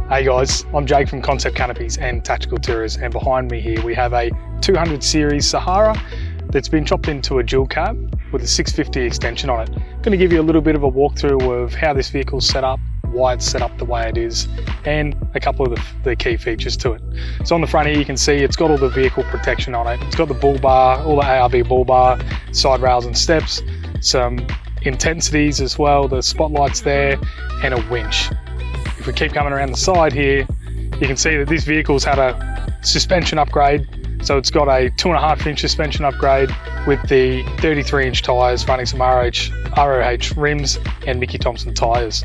Hey guys, I'm Jake from Concept Canopies and Tactical Tours, and behind me here we have a 200 series Sahara that's been chopped into a dual cab with a 650 extension on it. I'm going to give you a little bit of a walkthrough of how this vehicle's set up, why it's set up the way it is, and a couple of the key features to it. So on the front here you can see it's got all the vehicle protection on it. It's got the bull bar, all the ARB bull bar, side rails and steps, some intensities as well, the spotlights there, and a winch. If we keep coming around the side here, you can see that this vehicle's had a suspension upgrade. So it's got a 2.5-inch suspension upgrade with the 33-inch tyres running some ROH rims and Mickey Thompson tyres.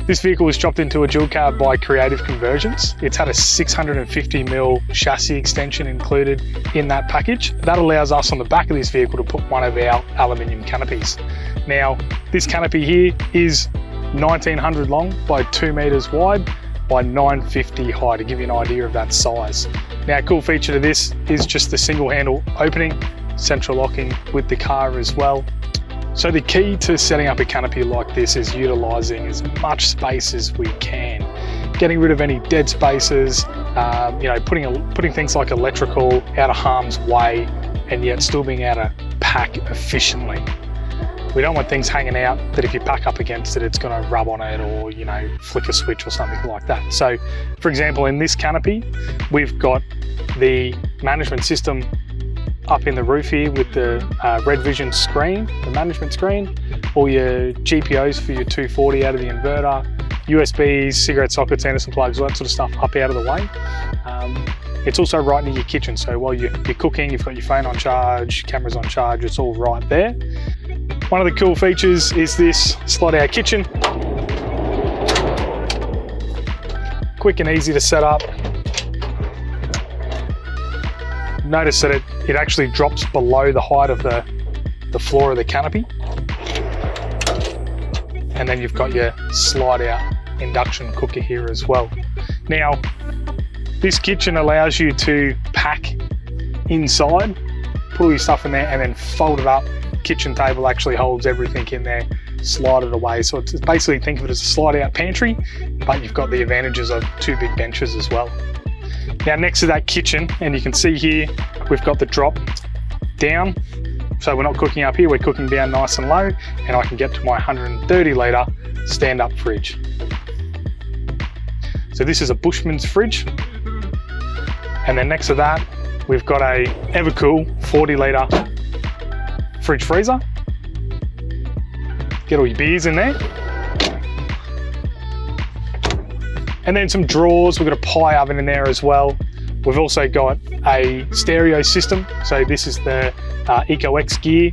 This vehicle was chopped into a dual cab by Creative Conversions. It's had a 650mm chassis extension included in that package. That allows us on the back of this vehicle to put one of our aluminium canopies. Now, this canopy here is 1900 long by 2 meters wide by 950 high, to give you an idea of that size. Now, a cool feature to this is just the single handle opening, central locking with the car as well. So the key to setting up a canopy like this is utilising as much space as we can, getting rid of any dead spaces, putting things like electrical out of harm's way, and yet still being able to pack efficiently. We don't want things hanging out that if you pack up against it, it's going to rub on it or, flick a switch or something like that. So, for example, in this canopy, we've got the management system up in the roof here with the Red Vision screen, the management screen, all your GPOs for your 240 out of the inverter, USBs, cigarette sockets, Anderson plugs, all that sort of stuff up out of the way. It's also right near your kitchen, so while you're cooking, you've got your phone on charge, cameras on charge, it's all right there. One of the cool features is this slide out kitchen. Quick and easy to set up. Notice that it actually drops below the height of the floor of the canopy. And then you've got your slide out induction cooker here as well. Now, this kitchen allows you to pack inside, put all your stuff in there, and then fold it up. Kitchen table actually holds everything in there, slide it away. So it's basically, think of it as a slide out pantry, but you've got the advantages of 2 big benches as well. Now, next to that kitchen, and you can see here, we've got the drop down. So we're not cooking up here, we're cooking down nice and low, and I can get to my 130 litre stand-up fridge. So this is a Bushman's fridge. And then next to that, we've got a Evercool 40 litre fridge freezer. Get all your beers in there. And then some drawers, we've got a pie oven in there as well. We've also got a stereo system. So this is the EcoX gear,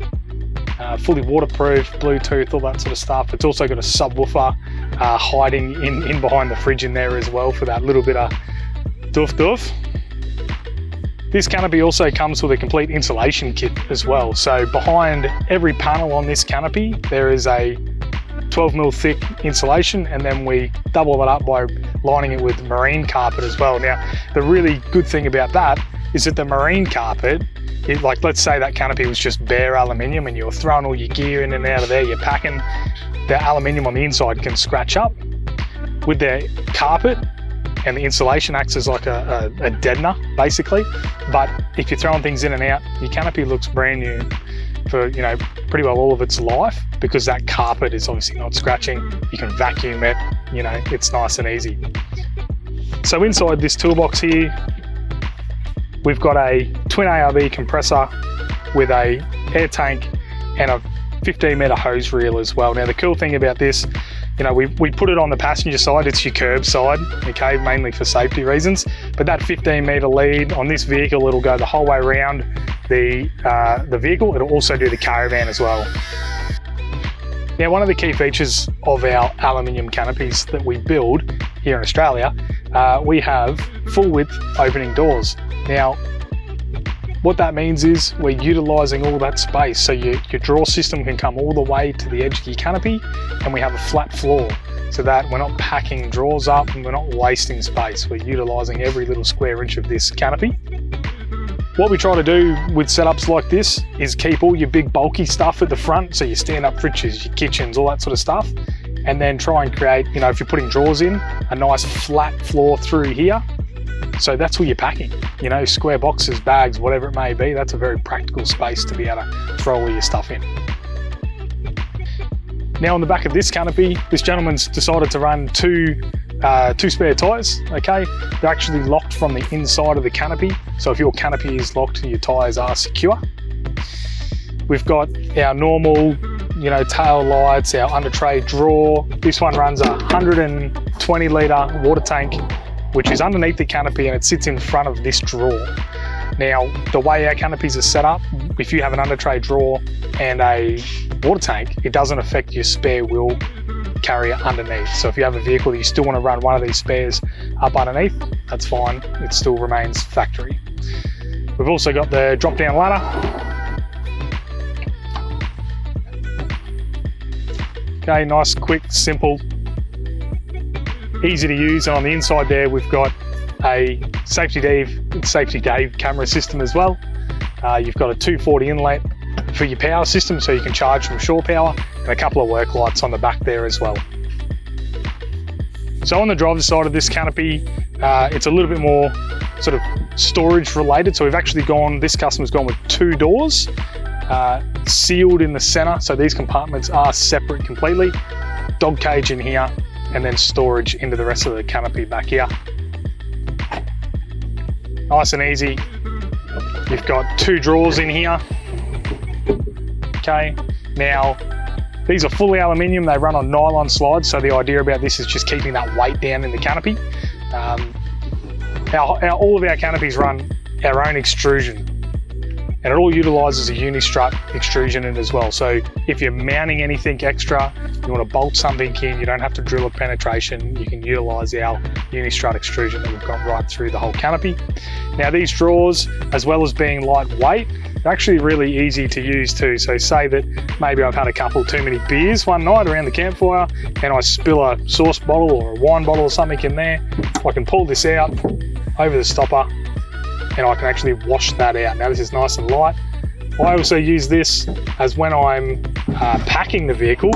fully waterproof, Bluetooth, all that sort of stuff. It's also got a subwoofer hiding in behind the fridge in there as well for that little bit of doof. This canopy also comes with a complete insulation kit as well. So behind every panel on this canopy, there is a 12mm thick insulation, and then we double it up by lining it with marine carpet as well. Now, the really good thing about that is that the marine carpet, let's say that canopy was just bare aluminium and you're throwing all your gear in and out of there, you're packing, the aluminium on the inside can scratch up. With the carpet, and the insulation acts as like a deadener, basically. But if you're throwing things in and out, your canopy looks brand new for pretty well all of its life, because that carpet is obviously not scratching. You can vacuum it, it's nice and easy. So inside this toolbox here, we've got a twin ARB compressor with a air tank and a 15-metre hose reel as well. Now, the cool thing about this, we put it on the passenger side, it's your curb side, okay, mainly for safety reasons. But that 15-metre lead on this vehicle, it'll go the whole way around the vehicle. It'll also do the caravan as well. Now, one of the key features of our aluminium canopies that we build here in Australia, we have full width opening doors. Now, what that means is we're utilising all that space. So your drawer system can come all the way to the edge of your canopy, and we have a flat floor so that we're not packing drawers up and we're not wasting space. We're utilising every little square inch of this canopy. What we try to do with setups like this is keep all your big bulky stuff at the front, so your stand-up fridges, your kitchens, all that sort of stuff, and then try and create, you know, if you're putting drawers in, a nice flat floor through here. So that's where you're packing, you know, square boxes, bags, whatever it may be. That's a very practical space to be able to throw all your stuff in. Now on the back of this canopy, this gentleman's decided to run two spare tyres, okay? They're actually locked from the inside of the canopy. So if your canopy is locked, your tyres are secure. We've got our normal, you know, tail lights, our under tray drawer. This one runs a 120 litre water tank, which is underneath the canopy, and it sits in front of this drawer. Now, the way our canopies are set up, if you have an under tray drawer and a water tank, it doesn't affect your spare wheel carrier underneath. So if you have a vehicle that you still want to run one of these spares up underneath, that's fine. It still remains factory. We've also got the drop down ladder. Okay, nice, quick, simple, easy to use. And on the inside there, we've got a safety gave camera system as well. You've got a 240 inlet for your power system, so you can charge from shore power, and a couple of work lights on the back there as well. So on the driver's side of this canopy, it's a little bit more sort of storage related. So we've actually this customer's gone with 2 doors, sealed in the center. So these compartments are separate completely. Dog cage in here, and then storage into the rest of the canopy back here. Nice and easy. You've got 2 drawers in here. Okay, now these are fully aluminium. They run on nylon slides. So the idea about this is just keeping that weight down in the canopy. All of our canopies run our own extrusion, and it all utilises a uni-strut extrusion in it as well. So if you're mounting anything extra, you want to bolt something in, you don't have to drill a penetration, you can utilise our uni-strut extrusion that we've got right through the whole canopy. Now these drawers, as well as being lightweight, they're actually really easy to use too. So say that maybe I've had a couple too many beers one night around the campfire and I spill a sauce bottle or a wine bottle or something in there, I can pull this out over the stopper and I can actually wash that out. Now this is nice and light. I also use this as when I'm packing the vehicle,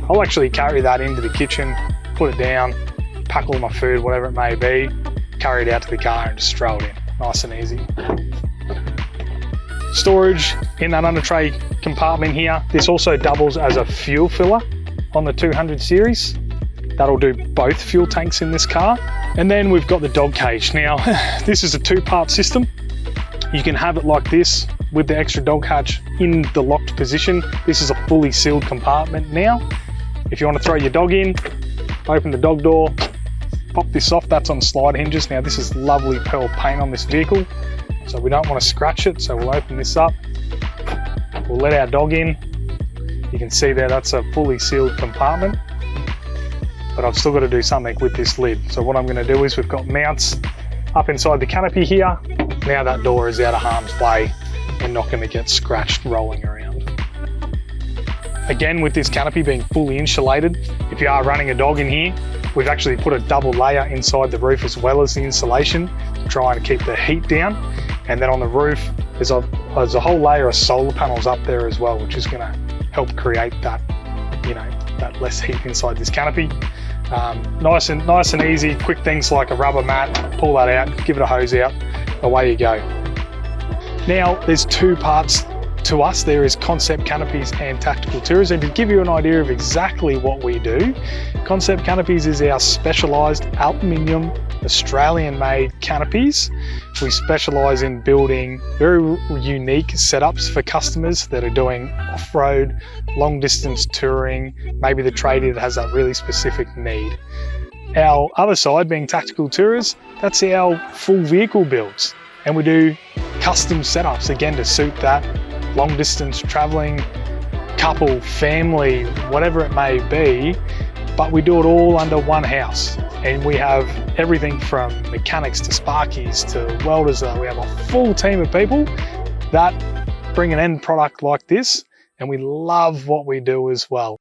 I'll actually carry that into the kitchen, put it down, pack all my food, whatever it may be, carry it out to the car and just throw it in. Nice and easy. Storage in that under tray compartment here. This also doubles as a fuel filler on the 200 series. That'll do both fuel tanks in this car. And then we've got the dog cage. Now, this is a 2-part system. You can have it like this with the extra dog hatch in the locked position. This is a fully sealed compartment now. If you want to throw your dog in, open the dog door, pop this off. That's on slide hinges. Now, this is lovely pearl paint on this vehicle, so we don't want to scratch it. So we'll open this up. We'll let our dog in. You can see there, that's a fully sealed compartment. But I've still got to do something with this lid. So what I'm going to do is we've got mounts up inside the canopy here. Now that door is out of harm's way and not going to get scratched rolling around. Again, with this canopy being fully insulated, if you are running a dog in here, we've actually put a double layer inside the roof as well as the insulation to try and keep the heat down. And then on the roof, there's a whole layer of solar panels up there as well, which is going to help create that, you know, that less heat inside this canopy. Nice and easy, quick things like a rubber mat, pull that out, give it a hose out, away you go. Now, there's 2 parts to us. There is Concept Canopies and Tactical Tours. And to give you an idea of exactly what we do, Concept Canopies is our specialised aluminium Australian-made canopies. We specialise in building very unique setups for customers that are doing off-road, long-distance touring, maybe the tradie that has that really specific need. Our other side, being Tactical Tours, that's our full vehicle builds. And we do custom setups, again, to suit that long-distance travelling, couple, family, whatever it may be, but we do it all under one house. And we have everything from mechanics to sparkies to welders. We have a full team of people that bring an end product like this, and we love what we do as well.